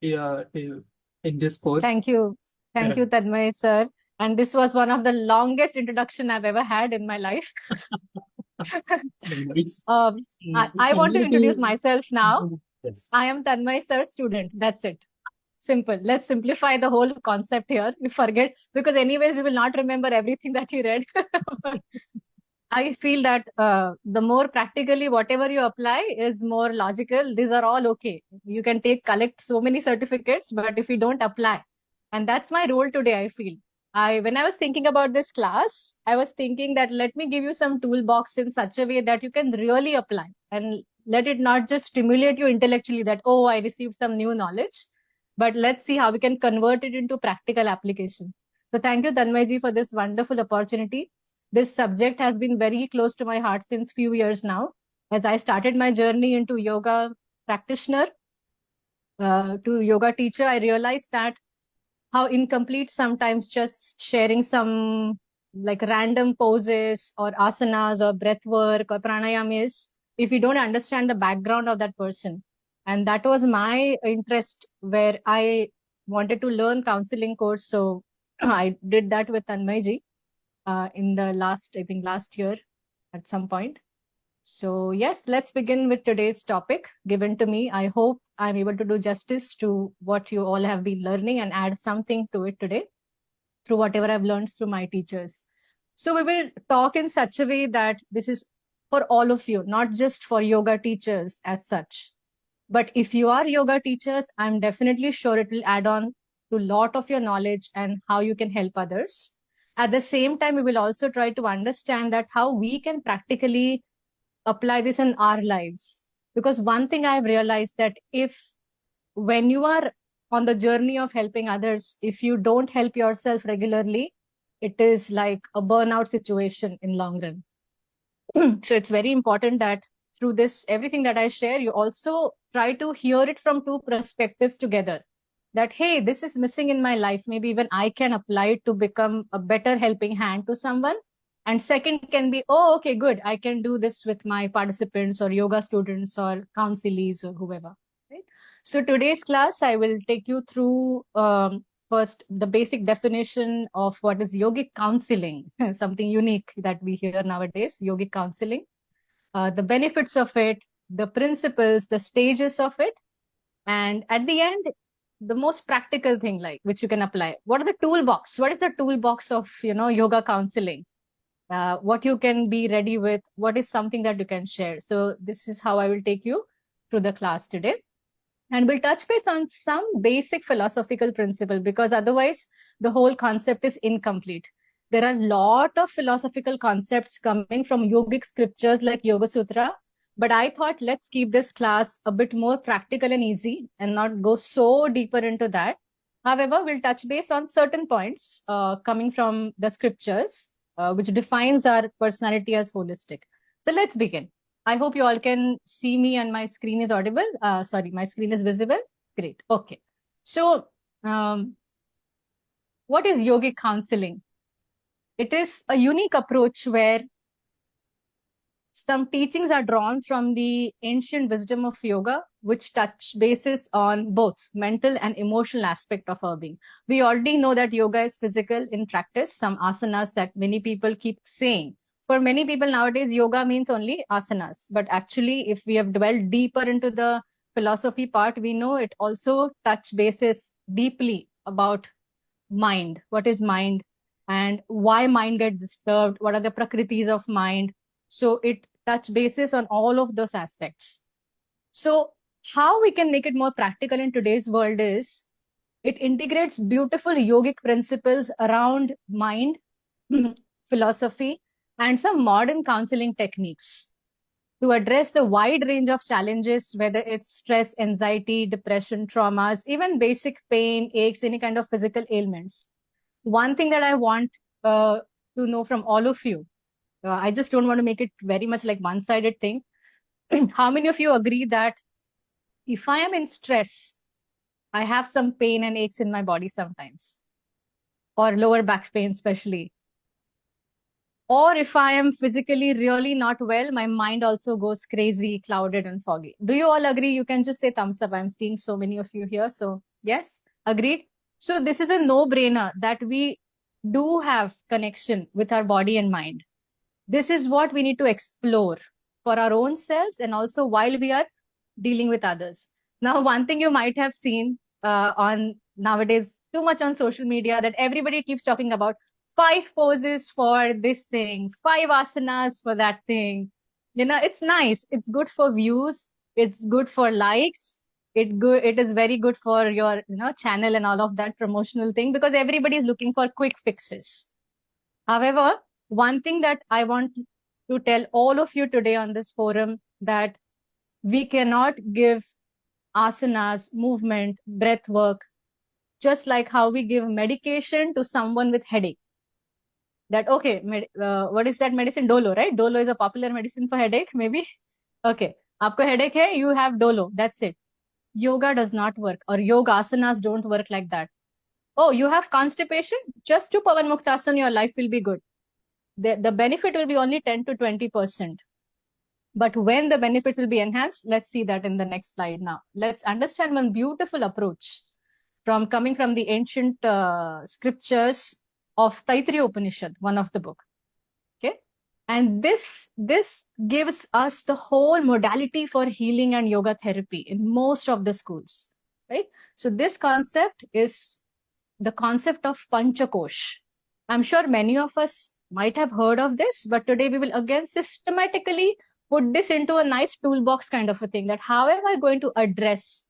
in this course. Thank you. Yeah. Thank you, Tanmay sir. And this was one of the longest introduction I've ever had in my life. It's Um, I want to only introduce to myself now. yes. I am Tanmay sir's student. That's it. Simple. Let's simplify the whole concept here. We forget because anyways we will not remember everything that you read. I feel that the more practically whatever you apply is more logical. These are all okay. You can collect so many certificates, but if you don't apply, and that's my role today, I feel. When I was thinking about this class, I was thinking that let me give you some toolbox in such a way that you can really apply and let it not just stimulate you intellectually that, oh, I received some new knowledge, but let's see how we can convert it into practical application. So thank you, Tanmayji, for this wonderful opportunity. This subject has been very close to my heart since few years now. As I started my journey into yoga practitioner to yoga teacher, I realized that how incomplete sometimes just sharing some like random poses or asanas or breath work or pranayam is if you don't understand the background of that person. And that was my interest where I wanted to learn counseling course. So I did that with Tanmayji in the I think last year at some point. So yes, let's begin with today's topic given to me. I hope I'm able to do justice to what you all have been learning and add something to it today through whatever I've learned through my teachers. So we will talk in such a way that this is for all of you, not just for yoga teachers as such. But if you are yoga teachers, I'm definitely sure it will add on to a lot of your knowledge and how you can help others. At the same time, we will also try to understand that how we can practically apply this in our lives. Because one thing I've realized that when you are on the journey of helping others, if you don't help yourself regularly, it is like a burnout situation in long run. So it's very important that through this, everything that I share, you also try to hear it from two perspectives together. That, hey, this is missing in my life. Maybe even I can apply it to become a better helping hand to someone. And second can be, oh, okay, good. I can do this with my participants or yoga students or counselees or whoever. Right? So today's class, I will take you through first the basic definition of what is yogic counseling, something unique that we hear nowadays, yogic counseling, the benefits of it, the principles, the stages of it, and at the end, the most practical thing like which you can apply. What are the toolbox? What is the toolbox of yoga counseling? What you can be ready with? What is something that you can share? So this is how I will take you through the class today. And we'll touch base on some basic philosophical principle because otherwise the whole concept is incomplete. There are a lot of philosophical concepts coming from yogic scriptures like Yoga Sutra, but I thought let's keep this class a bit more practical and easy and not go so deeper into that. However, we'll touch base on certain points coming from the scriptures, which defines our personality as holistic. So let's begin. I hope you all can see me and my screen is audible. Sorry, my screen is visible. Great. Okay. So, what is yogic counseling? It is a unique approach where some teachings are drawn from the ancient wisdom of yoga, which touch bases on both mental and emotional aspect of our being. We already know that yoga is physical in practice, some asanas that many people keep saying. For many people nowadays, yoga means only asanas. But actually, if we have dwelled deeper into the philosophy part, we know it also touch bases deeply about mind. What is mind? And why mind gets disturbed? What are the prakritis of mind? So it touch bases on all of those aspects. So how we can make it more practical in today's world is it integrates beautiful yogic principles around mind, philosophy, and some modern counseling techniques to address the wide range of challenges, whether it's stress, anxiety, depression, traumas, even basic pain, aches, any kind of physical ailments. One thing that I want to know from all of you, I just don't want to make it very much like one-sided thing. How many of you agree that if I am in stress, I have some pain and aches in my body sometimes, or lower back pain especially? Or if I am physically really not well, my mind also goes crazy, clouded and foggy. Do you all agree? You can just say thumbs up. I'm seeing so many of you here. So Yes, agreed. So this is a no-brainer that we do have connection with our body and mind. This is what we need to explore for our own selves and also while we are dealing with others. Now, one thing you might have seen on nowadays, too much on social media, that everybody keeps talking about 5 poses for this thing, 5 asanas for that thing. It's nice. It's good for views. It's good for likes. It is very good for your, channel and all of that promotional thing because everybody is looking for quick fixes. However, one thing that I want to tell all of you today on this forum that we cannot give asanas, movement, breath work, just like how we give medication to someone with headache. That, okay, what is that medicine? Dolo, right? Dolo is a popular medicine for headache, maybe. Okay, आपको headache hai, you have Dolo. That's it. Yoga does not work, or yoga asanas don't work like that. Oh, you have constipation? Just do Pavan Muktasana, your life will be good. The benefit will be only 10 to 20%. But when the benefits will be enhanced, let's see that in the next slide now. Let's understand one beautiful approach coming from the ancient scriptures of Taittiriya Upanishad, one of the book. Okay. And this gives us the whole modality for healing and yoga therapy in most of the schools, right? So this concept is the concept of Panchakosh. I'm sure many of us might have heard of this, but today we will again systematically put this into a nice toolbox kind of a thing, that how am I going to address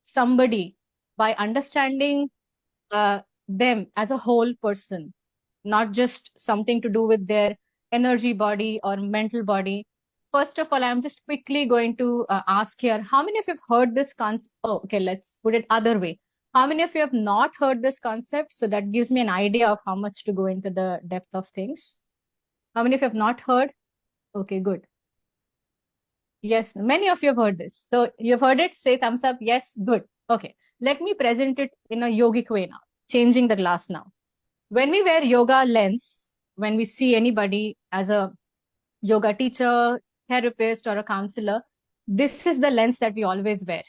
somebody by understanding them as a whole person, not just something to do with their energy body or mental body. First of all, I'm just quickly going to ask here, how many of you have heard this concept? Oh, okay, let's put it other way. How many of you have not heard this concept? So that gives me an idea of how much to go into the depth of things. How many of you have not heard? Okay, good. Yes, many of you have heard this. So you've heard it, say thumbs up. Yes, good. Okay, let me present it in a yogic way now, changing the glass now. When we wear yoga lens, when we see anybody as a yoga teacher, therapist, or a counselor, this is the lens that we always wear.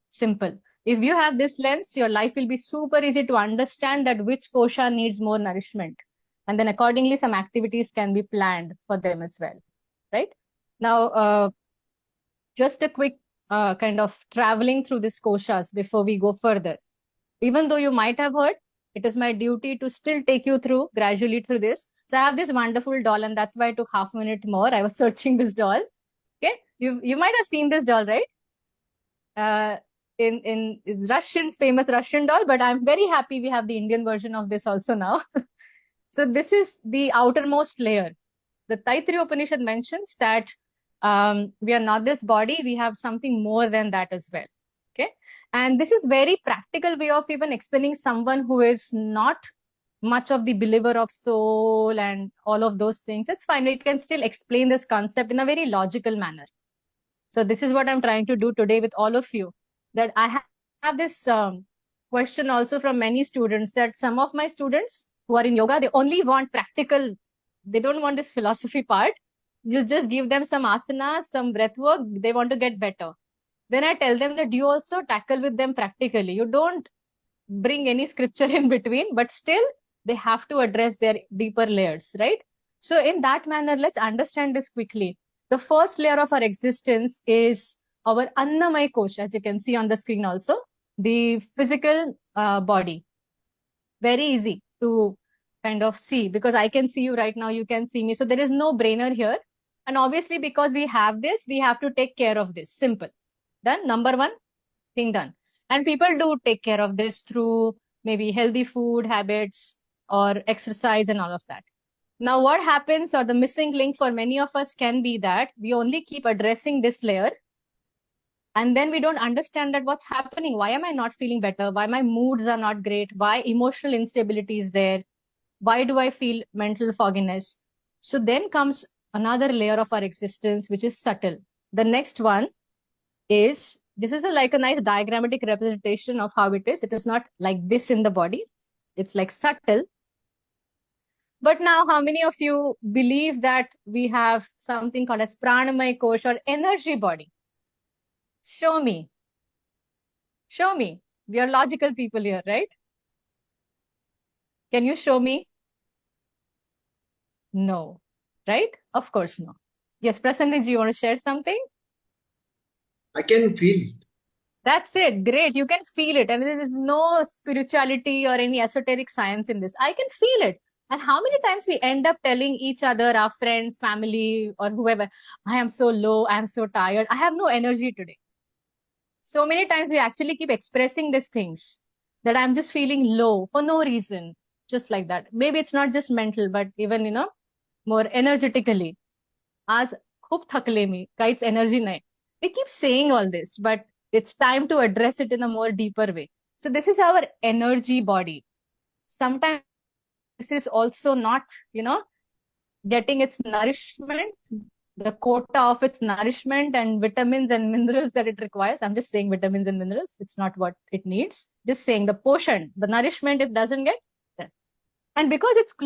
Simple. If you have this lens, your life will be super easy to understand that which kosha needs more nourishment. And then accordingly, some activities can be planned for them as well. Right? Now, just a quick kind of traveling through these koshas before we go further. Even though you might have heard, it is my duty to still take you through gradually through this. So I have this wonderful doll, and that's why I took half a minute more. I was searching this doll. Okay, you might have seen this doll, right? In Russian, famous Russian doll, but I'm very happy we have the Indian version of this also now. So this is the outermost layer. The Taittiriya Upanishad mentions that we are not this body, we have something more than that as well. Okay. And this is very practical way of even explaining someone who is not much of the believer of soul and all of those things. It's fine. We can still explain this concept in a very logical manner. So this is what I'm trying to do today with all of you. That I have this question also from many students, that some of my students who are in yoga, they only want practical. They don't want this philosophy part. You just give them some asanas, some breath work. They want to get better. Then I tell them that you also tackle with them practically. You don't bring any scripture in between, but still they have to address their deeper layers, right? So in that manner, let's understand this quickly. The first layer of our existence is our Annamaya Kosh, as you can see on the screen also, the physical body. Very easy to kind of see because I can see you right now, you can see me. So there is no brainer here. And obviously, because we have this, we have to take care of this. Simple. Done. Number one thing done. And people do take care of this through maybe healthy food habits or exercise and all of that. Now, what happens, or the missing link for many of us can be that we only keep addressing this layer. And then we don't understand that what's happening. Why am I not feeling better? Why my moods are not great? Why emotional instability is there? Why do I feel mental fogginess? So then comes another layer of our existence, which is subtle. The next one is, this is like a nice diagrammatic representation of how it is. It is not like this in the body. It's like subtle. But now, how many of you believe that we have something called as pranamaya kosh or energy body? Show me. Show me. We are logical people here, right? Can you show me? No. Right? Of course no. Yes, Prasanna ji, you want to share something? I can feel. That's it. Great. You can feel it. And there is no spirituality or any esoteric science in this. I can feel it. And how many times we end up telling each other, our friends, family, or whoever, I am so low, I am so tired, I have no energy today. So many times we actually keep expressing these things that I'm just feeling low for no reason, just like that. Maybe it's not just mental, but even, more energetically. आज खूप थकले मी काहीच energy नाही. We keep saying all this, but it's time to address it in a more deeper way. So this is our energy body. Sometimes this is also not, getting its nourishment, the quota of its nourishment and vitamins and minerals that it requires. I'm just saying vitamins and minerals. It's not what it needs. Just saying the portion, the nourishment it doesn't get. And because it's